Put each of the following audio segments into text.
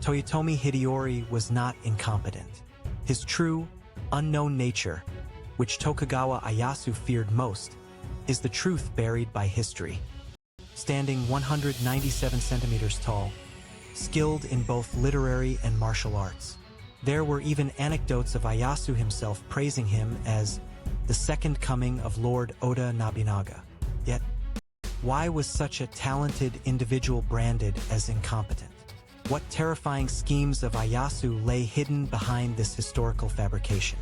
Toyotomi Hideyori was not incompetent. His true, unknown nature, which Tokugawa Ieyasu feared most, is the truth buried by history. Standing 197 centimeters tall, skilled in both literary and martial arts, there were even anecdotes of Ieyasu himself praising him as the second coming of Lord Oda Nobunaga. Yet, why was such a talented individual branded as incompetent? What terrifying schemes of Ieyasu lay hidden behind this historical fabrication?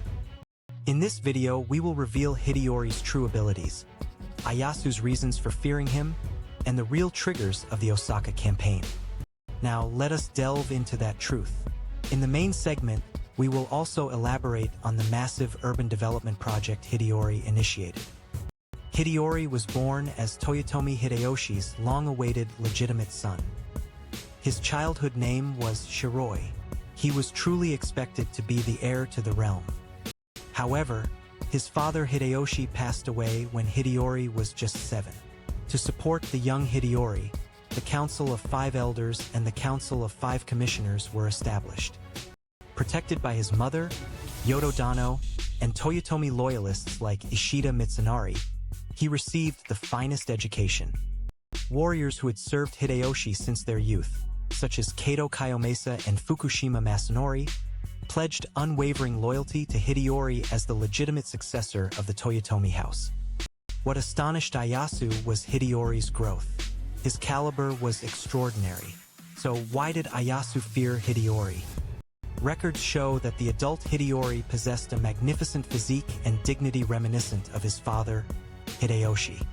In this video, we will reveal Hideyori's true abilities, Ieyasu's reasons for fearing him, and the real triggers of the Osaka Campaign. Now, let us delve into that truth. In the main segment, we will also elaborate on the massive urban development project Hideyori initiated. Hideyori was born as Toyotomi Hideyoshi's long-awaited legitimate son. His childhood name was Shiroi. He was truly expected to be the heir to the realm. However, his father Hideyoshi passed away when Hideyori was just 7. To support the young Hideyori, the Council of 5 Elders and the Council of 5 Commissioners were established. Protected by his mother, Yodo Dano, and Toyotomi loyalists like Ishida Mitsunari, he received the finest education. Warriors who had served Hideyoshi since their youth, such as Kato Kiyomasa and Fukushima Masanori, pledged unwavering loyalty to Hideyori as the legitimate successor of the Toyotomi house. What astonished Ieyasu was Hideyori's growth. His caliber was extraordinary. So why did Ieyasu fear Hideyori? Records show that the adult Hideyori possessed a magnificent physique and dignity reminiscent of his father, Hideyoshi.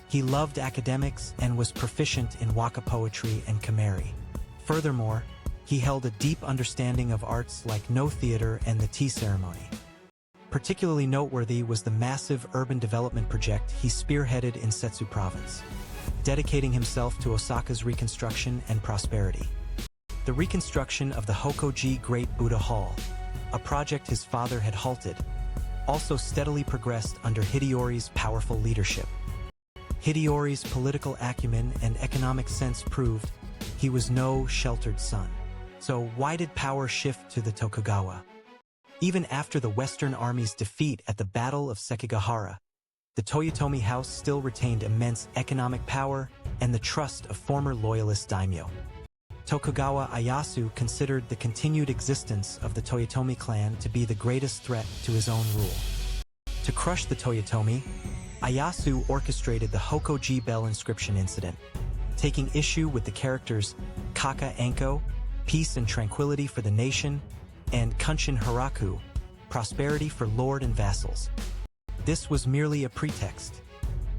He loved academics and was proficient in waka poetry and kamari. Furthermore, he held a deep understanding of arts like no theater and the tea ceremony. Particularly noteworthy was the massive urban development project he spearheaded in Setsu province, dedicating himself to Osaka's reconstruction and prosperity. The reconstruction of the Hokoji Great Buddha Hall, a project his father had halted, also steadily progressed under Hideyori's powerful leadership. Hideyori's political acumen and economic sense proved he was no sheltered son. So why did power shift to the Tokugawa? Even after the Western Army's defeat at the Battle of Sekigahara, the Toyotomi house still retained immense economic power and the trust of former loyalist daimyo. Tokugawa Ieyasu considered the continued existence of the Toyotomi clan to be the greatest threat to his own rule. To crush the Toyotomi, Ieyasu orchestrated the Hokoji Bell inscription incident, taking issue with the characters Kaka Anko, peace and tranquility for the nation, and Kunshin Haraku, prosperity for lord and vassals. This was merely a pretext.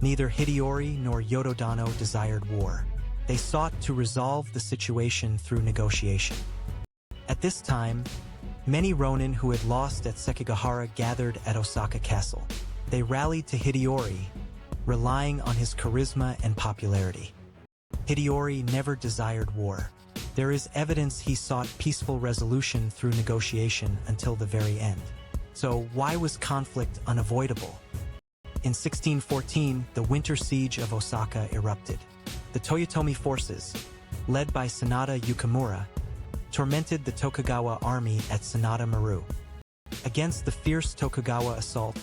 Neither Hideyori nor Yodo Dano desired war. They sought to resolve the situation through negotiation. At this time, many Ronin who had lost at Sekigahara gathered at Osaka Castle. They rallied to Hideyori, relying on his charisma and popularity. Hideyori never desired war. There is evidence he sought peaceful resolution through negotiation until the very end. So why was conflict unavoidable? In 1614, the winter siege of Osaka erupted. The Toyotomi forces, led by Sanada Yukimura, tormented the Tokugawa army at Sanada Maru. Against the fierce Tokugawa assault,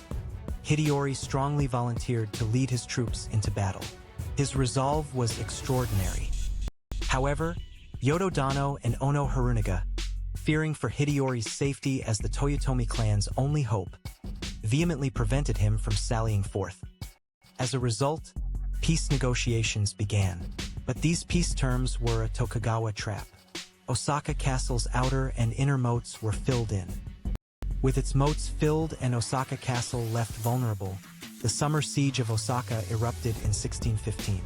Hideyori strongly volunteered to lead his troops into battle. His resolve was extraordinary. However, Yodo Dano and Ono Harunaga, fearing for Hideyori's safety as the Toyotomi clan's only hope, vehemently prevented him from sallying forth. As a result, peace negotiations began. But these peace terms were a Tokugawa trap. Osaka Castle's outer and inner moats were filled in. With its moats filled and Osaka Castle left vulnerable, the summer siege of Osaka erupted in 1615.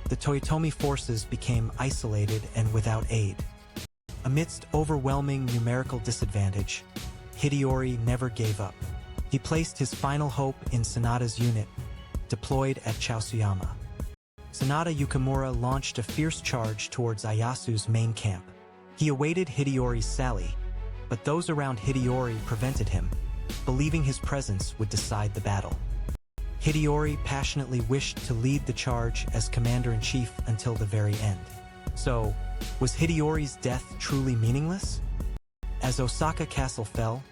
The Toyotomi forces became isolated and without aid. Amidst overwhelming numerical disadvantage, Hideyori never gave up. He placed his final hope in Sanada's unit, deployed at Chaosuyama. Sanada Yukimura launched a fierce charge towards Ieyasu's main camp. He awaited Hideyori's sally, but those around Hideyori prevented him, believing his presence would decide the battle. Hideyori passionately wished to lead the charge as commander-in-chief until the very end. So, Was Hideyori's death truly meaningless? As Osaka Castle fell,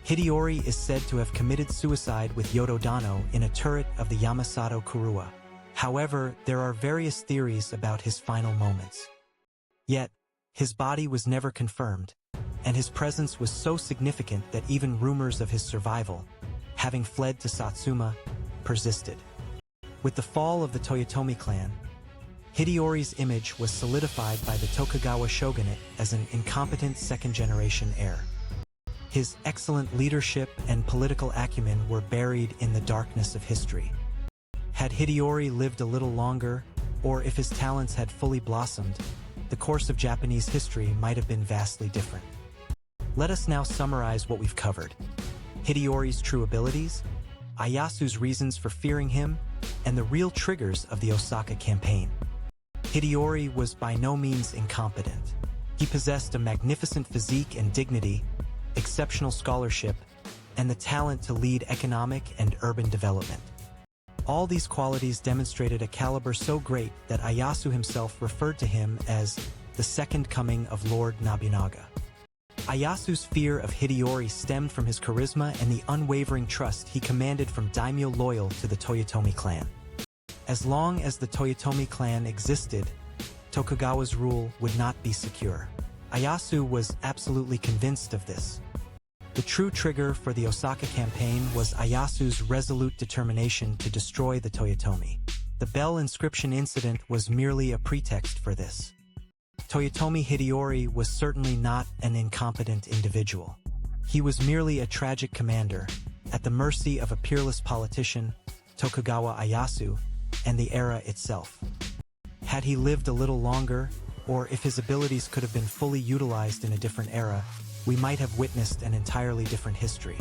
Hideyori is said to have committed suicide with Yotodano in a turret of the Yamasato Kurua. However, there are various theories about his final moments. Yet, his body was never confirmed, and his presence was so significant that even rumors of his survival, having fled to Satsuma, persisted. With the fall of the Toyotomi clan, Hideyori's image was solidified by the Tokugawa shogunate as an incompetent second-generation heir. His excellent leadership and political acumen were buried in the darkness of history. Had Hideyori lived a little longer, or if his talents had fully blossomed, the course of Japanese history might have been vastly different. Let us now summarize what we've covered: Hideyori's true abilities, Ieyasu's reasons for fearing him, and the real triggers of the Osaka Campaign. Hideyori was by no means incompetent. He possessed a magnificent physique and dignity, exceptional scholarship, and the talent to lead economic and urban development. All these qualities demonstrated a caliber so great that Ieyasu himself referred to him as the second coming of Lord Nobunaga. Ieyasu's fear of Hideyori stemmed from his charisma and the unwavering trust he commanded from daimyo loyal to the Toyotomi clan. As long as the Toyotomi clan existed, Tokugawa's rule would not be secure. Ieyasu was absolutely convinced of this. The true trigger for the Osaka Campaign was Ieyasu's resolute determination to destroy the Toyotomi. The bell inscription incident was merely a pretext for this. Toyotomi Hideyori was certainly not an incompetent individual. He was merely a tragic commander, at the mercy of a peerless politician, Tokugawa Ieyasu, and the era itself. Had he lived a little longer, or if his abilities could have been fully utilized in a different era, we might have witnessed an entirely different history.